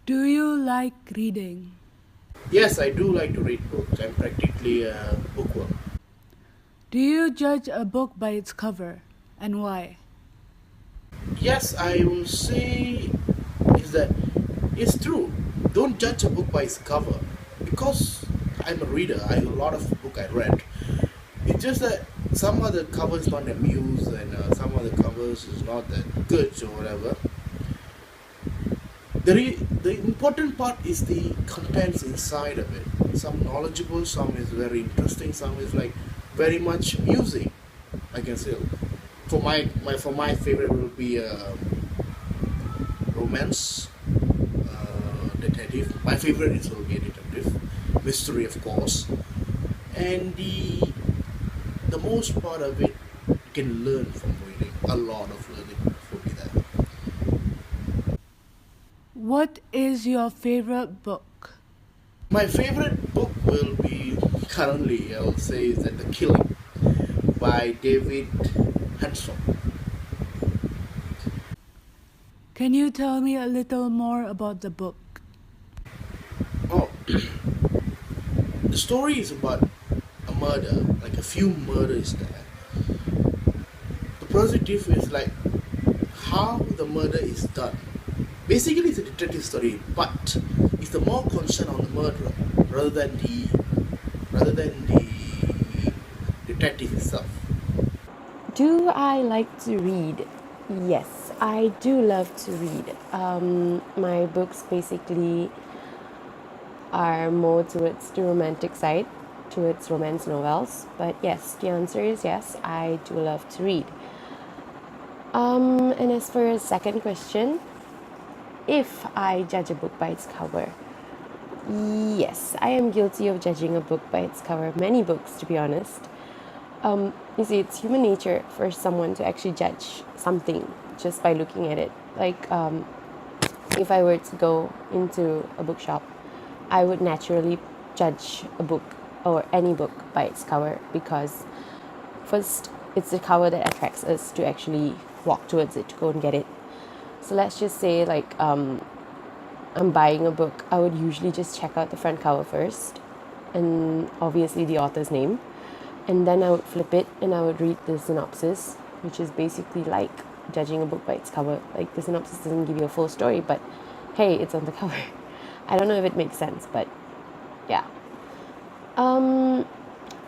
Do you like reading? Yes, I do like to read books. I'm practically a bookworm. Do you judge a book by its cover? And why? Yes, I will say is that it's true. Don't judge a book by its cover because I'm a reader. I have a lot of book I read. It's just that some of the covers not amused and some of the covers is not that good or whatever. The important part is the contents inside of it. Some knowledgeable, some is very interesting, some is like very much amusing. I can say for my favorite will be romance, detective. My favorite is will be a detective, mystery of course, and the most part of it you can learn from reading. A lot of learning will be there. What is your favorite book? My favorite book will be currently I will say is that The Killing by David Hanson. Can you tell me a little more about the book? Oh, the story is about a murder, like a few murders there. The positive is like how the murder is done. Basically, it's a detective story, but it's the more concern on the murderer rather than the detective itself. Do I like to read? Yes, I do love to read. My books basically are more towards the romantic side, towards romance novels. But yes, the answer is yes, I do love to read. And as for your second question, if I judge a book by its cover, yes, I am guilty of judging a book by its cover. Many books, to be honest. You see, it's human nature for someone to actually judge something just by looking at it. Like, if I were to go into a bookshop, I would naturally judge a book or any book by its cover because, first, it's the cover that attracts us to actually walk towards it to go and get it. So let's just say, like, I'm buying a book, I would usually just check out the front cover first and obviously the author's name. And then I would flip it and I would read the synopsis, which is basically like judging a book by its cover. Like the synopsis doesn't give you a full story, but hey, it's on the cover. I don't know if it makes sense, but yeah. Um,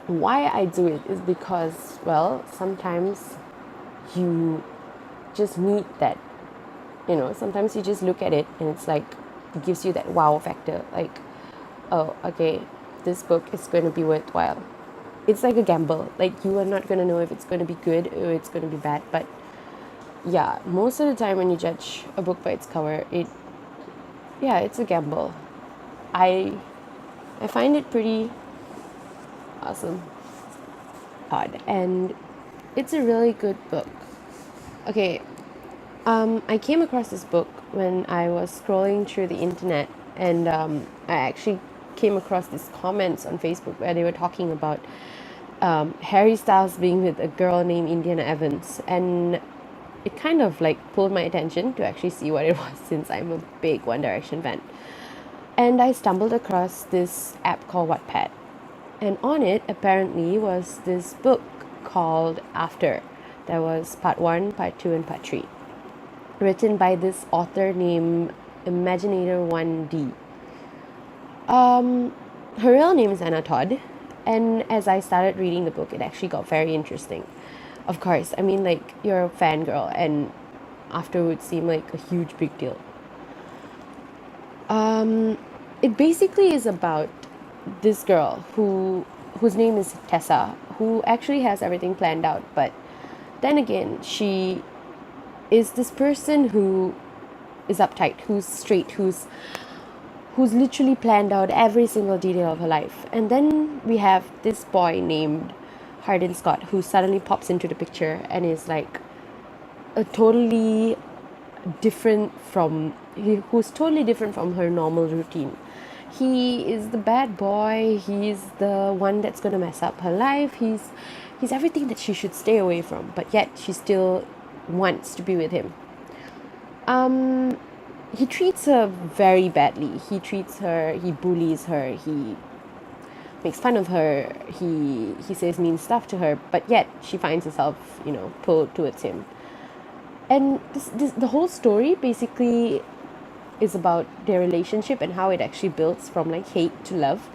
why I do it is because, well, sometimes you just need that. Sometimes you just look at it and it's like, it gives you that wow factor. Like, oh, okay, this book is going to be worthwhile. It's like a gamble. Like, you are not going to know if it's going to be good or it's going to be bad. But yeah, most of the time when you judge a book by its cover, yeah, it's a gamble. I I find it pretty awesome, odd, and it's a really good book. Okay, I came across this book when I was scrolling through the internet, and I actually came across these comments on Facebook where they were talking about Harry Styles being with a girl named Indiana Evans, and it kind of like pulled my attention to actually see what it was since I'm a big One Direction fan. And I stumbled across this app called Wattpad, and on it apparently was this book called After. There was part one, part two, and part three, written by this author named Imaginator 1D. Her real name is Anna Todd, and as I started reading the book, it actually got very interesting. Of course, I mean, like, you're a fangirl, and after it would seem like a huge big deal. It basically is about this girl whose name is Tessa, who actually has everything planned out, but then again, she is this person who is uptight, who's straight, who's literally planned out every single detail of her life. And then we have this boy named Hardin Scott who suddenly pops into the picture and is like a totally who's totally different from her normal routine. He is the bad boy. He's the one that's going to mess up her life. He's everything that she should stay away from, but yet she still wants to be with him. he treats her very badly. He treats her, he bullies her, he makes fun of her, he says mean stuff to her, but yet she finds herself, pulled towards him. And the whole story basically is about their relationship and how it actually builds from like hate to love.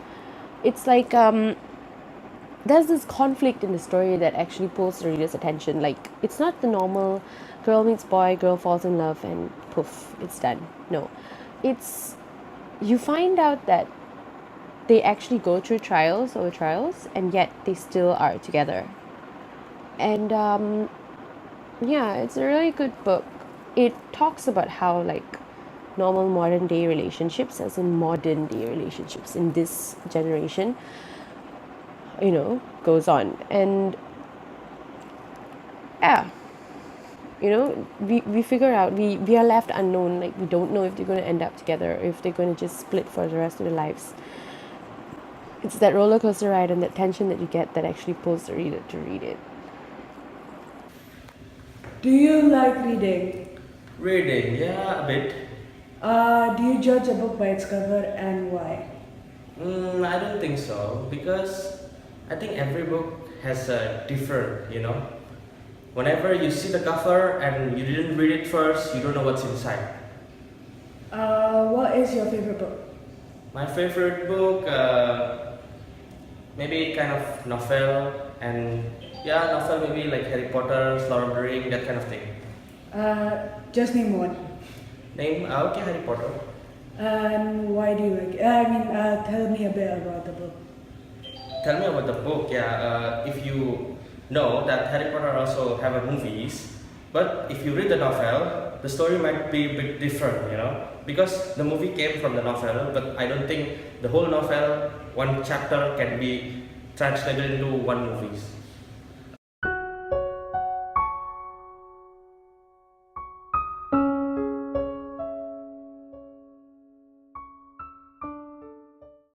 It's like there's this conflict in the story that actually pulls the reader's attention. Like, it's not the normal girl meets boy, girl falls in love, and poof, it's done. No, it's, you find out that they actually go through trials over trials, and yet they still are together. And yeah, it's a really good book. It talks about how like normal modern day relationships, as in modern day relationships in this generation, goes on. And yeah, we figure out, we are left unknown. Like, we don't know if they're going to end up together or if they're going to just split for the rest of their lives. It's that roller coaster ride and that tension that you get that actually pulls the reader to read it. Do you like reading? Reading, yeah, a bit. Do you judge a book by its cover and why? I don't think so because I think every book has a different, Whenever you see the cover and you didn't read it first, you don't know what's inside. What is your favorite book? My favorite book, maybe kind of novel, and yeah, novel maybe like Harry Potter, Lord of the Ring, that kind of thing. Just name one. Okay, Harry Potter. And why do you like it? Tell me a bit about the book. Tell me about the book. Yeah, if you know that Harry Potter also have a movies, but if you read the novel, the story might be a bit different, because the movie came from the novel, but I don't think the whole novel, one chapter can be translated into one movies.